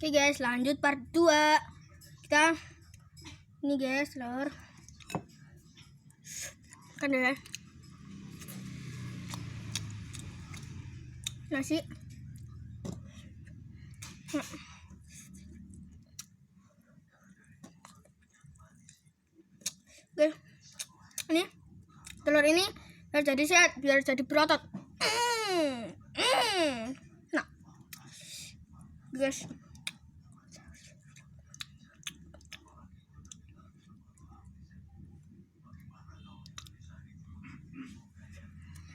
Oke guys, lanjut part 2. Kita ini guys, telur. Kan ya. Nasi. Oke. Ini telur ini biar jadi sehat, biar jadi berotot. Nah. Guys.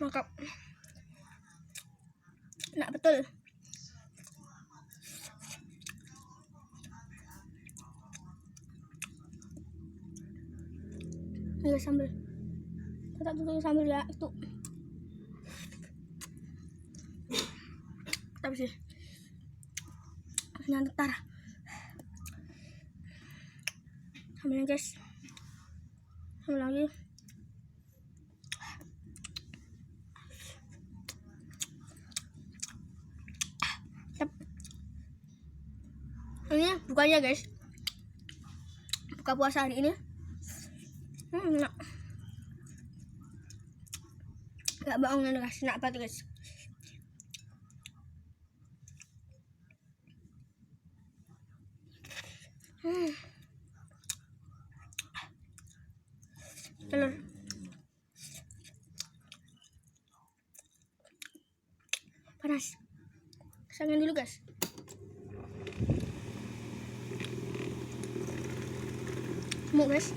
Mantap. Nah, betul. Ini sambal. Kita tutup sambal ya, itu. Tapi sih. Nyantar. Sambalnya guys. Sambal lagi. Ini bukanya guys, buka puasa hari ini. Enak. Gak bohong nih guys, enak banget guys. Telur. Panas. Kesangin dulu guys. Mau guys.